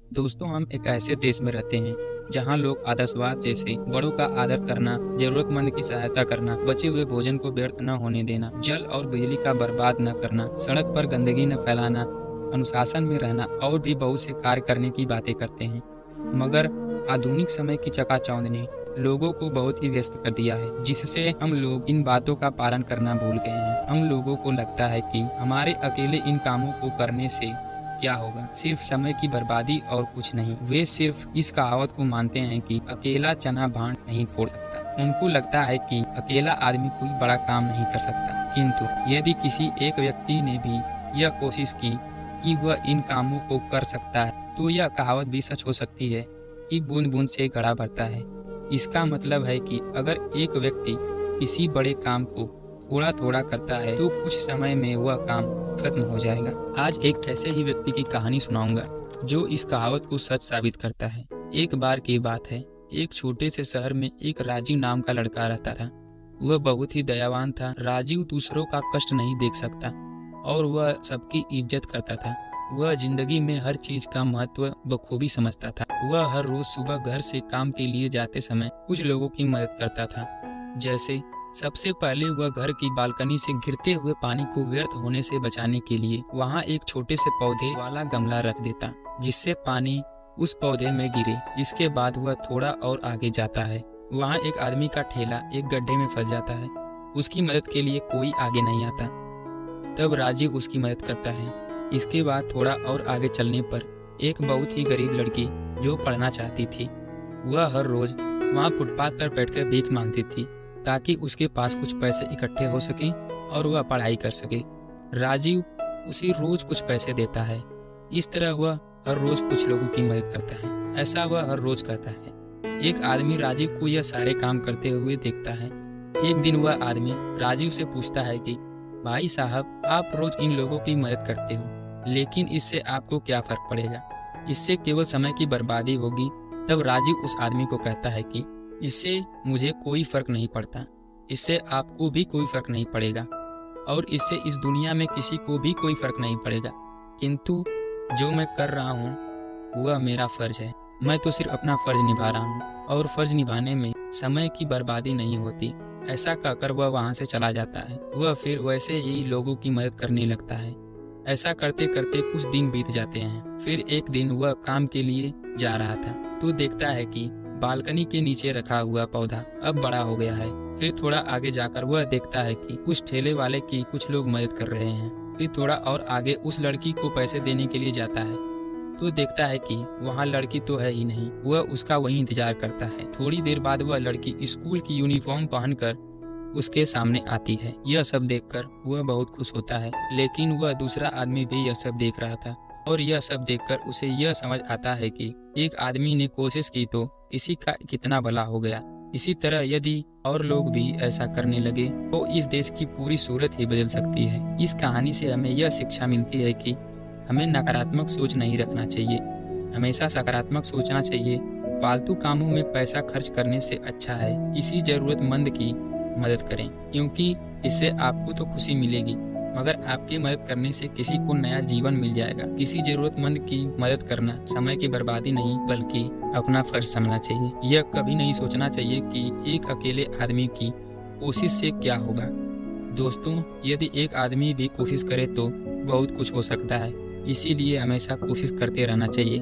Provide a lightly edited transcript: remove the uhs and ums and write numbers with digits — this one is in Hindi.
दोस्तों, हम एक ऐसे देश में रहते हैं जहां लोग आदर्शवाद जैसे बड़ों का आदर करना, जरूरतमंद की सहायता करना, बचे हुए भोजन को व्यर्थ न होने देना, जल और बिजली का बर्बाद न करना, सड़क पर गंदगी न फैलाना, अनुशासन में रहना और भी बहुत से कार्य करने की बातें करते हैं। मगर आधुनिक समय की चकाचौंध ने लोगों को बहुत ही व्यस्त कर दिया है, जिससे हम लोग इन बातों का पालन करना भूल गए हैं। हम लोगों को लगता है कि हमारे अकेले इन कामों को करने से क्या होगा, सिर्फ समय की बर्बादी और कुछ नहीं। वे सिर्फ इस कहावत को मानते हैं कि अकेला चना भांड नहीं फोड़ सकता। उनको लगता है कि अकेला आदमी कोई बड़ा काम नहीं कर सकता। किंतु यदि किसी एक व्यक्ति ने भी यह कोशिश की कि वह इन कामों को कर सकता है, तो यह कहावत भी सच हो सकती है कि बूंद बूंद से घड़ा भरता है। इसका मतलब है कि अगर एक व्यक्ति किसी बड़े काम को थोड़ा थोड़ा करता है तो कुछ समय में वह काम खत्म हो जाएगा। आज एक ऐसे ही व्यक्ति की कहानी सुनाऊंगा जो इस कहावत को सच साबित करता है। एक बार की बात है, एक छोटे से शहर में एक राजीव नाम का लड़का रहता था। वह बहुत ही दयावान था। राजीव दूसरों का कष्ट नहीं देख सकता और वह सबकी इज्जत करता था। वह जिंदगी में हर चीज का महत्व बखूबी समझता था। वह हर रोज सुबह घर से काम के लिए जाते समय कुछ लोगों की मदद करता था। जैसे सबसे पहले वह घर की बालकनी से गिरते हुए पानी को व्यर्थ होने से बचाने के लिए वहां एक छोटे से पौधे वाला गमला रख देता, जिससे पानी उस पौधे में गिरे। इसके बाद वह थोड़ा और आगे जाता है। वहां एक आदमी का ठेला एक गड्ढे में फंस जाता है। उसकी मदद के लिए कोई आगे नहीं आता। तब राजीव उसकी मदद करता है। इसके बाद थोड़ा और आगे चलने पर एक बहुत ही गरीब लड़की जो पढ़ना चाहती थी, वह हर रोज वहां फुटपाथ पर बैठकर भीख मांगती थी ताकि उसके पास कुछ पैसे इकट्ठे हो सके और वह पढ़ाई कर सके। राजीव उसे रोज कुछ पैसे देता है। इस तरह वह हर रोज कुछ लोगों की मदद करता है। ऐसा वह हर रोज करता है। एक आदमी राजीव को यह सारे काम करते हुए देखता है। एक दिन वह आदमी राजीव से पूछता है कि भाई साहब, आप रोज इन लोगों की मदद करते हो, लेकिन इससे आपको क्या फर्क पड़ेगा? इससे केवल समय की बर्बादी होगी। तब राजीव उस आदमी को कहता है कि इससे मुझे कोई फर्क नहीं पड़ता, इससे आपको भी कोई फर्क नहीं पड़ेगा और इससे इस दुनिया में किसी को भी कोई फर्क नहीं पड़ेगा। किंतु जो मैं कर रहा हूँ वह मेरा फर्ज है। मैं तो सिर्फ अपना फर्ज निभा रहा हूँ और फर्ज निभाने में समय की बर्बादी नहीं होती। ऐसा कहकर वह वहाँ से चला जाता है। वह फिर वैसे ही लोगों की मदद करने लगता है। ऐसा करते करते कुछ दिन बीत जाते हैं। फिर एक दिन वह काम के लिए जा रहा था तो देखता है कि बालकनी के नीचे रखा हुआ पौधा अब बड़ा हो गया है। फिर थोड़ा आगे जाकर वह देखता है कि कुछ ठेले वाले की कुछ लोग मदद कर रहे हैं। फिर थोड़ा और आगे उस लड़की को पैसे देने के लिए जाता है तो देखता है कि वहाँ लड़की तो है ही नहीं। वह उसका वहीं इंतजार करता है। थोड़ी देर बाद वह लड़की स्कूल की यूनिफॉर्म पहनकर उसके सामने आती है। यह सब देखकर वह बहुत खुश होता है, लेकिन वह दूसरा आदमी भी यह सब देख रहा था और यह सब देखकर उसे यह समझ आता है कि एक आदमी ने कोशिश की तो किसी का कितना भला हो गया। इसी तरह यदि और लोग भी ऐसा करने लगे तो इस देश की पूरी सूरत ही बदल सकती है। इस कहानी से हमें यह शिक्षा मिलती है कि हमें नकारात्मक सोच नहीं रखना चाहिए, हमेशा सकारात्मक सोचना चाहिए। फालतू कामों में पैसा खर्च करने से अच्छा है किसी जरूरतमंद की मदद करें, क्योंकि इससे आपको तो खुशी मिलेगी मगर आपकी मदद करने से किसी को नया जीवन मिल जाएगा। किसी जरूरतमंद की मदद करना समय की बर्बादी नहीं बल्कि अपना फर्ज समझना चाहिए। यह कभी नहीं सोचना चाहिए कि एक अकेले आदमी की कोशिश से क्या होगा। दोस्तों, यदि एक आदमी भी कोशिश करे तो बहुत कुछ हो सकता है। इसीलिए हमेशा कोशिश करते रहना चाहिए।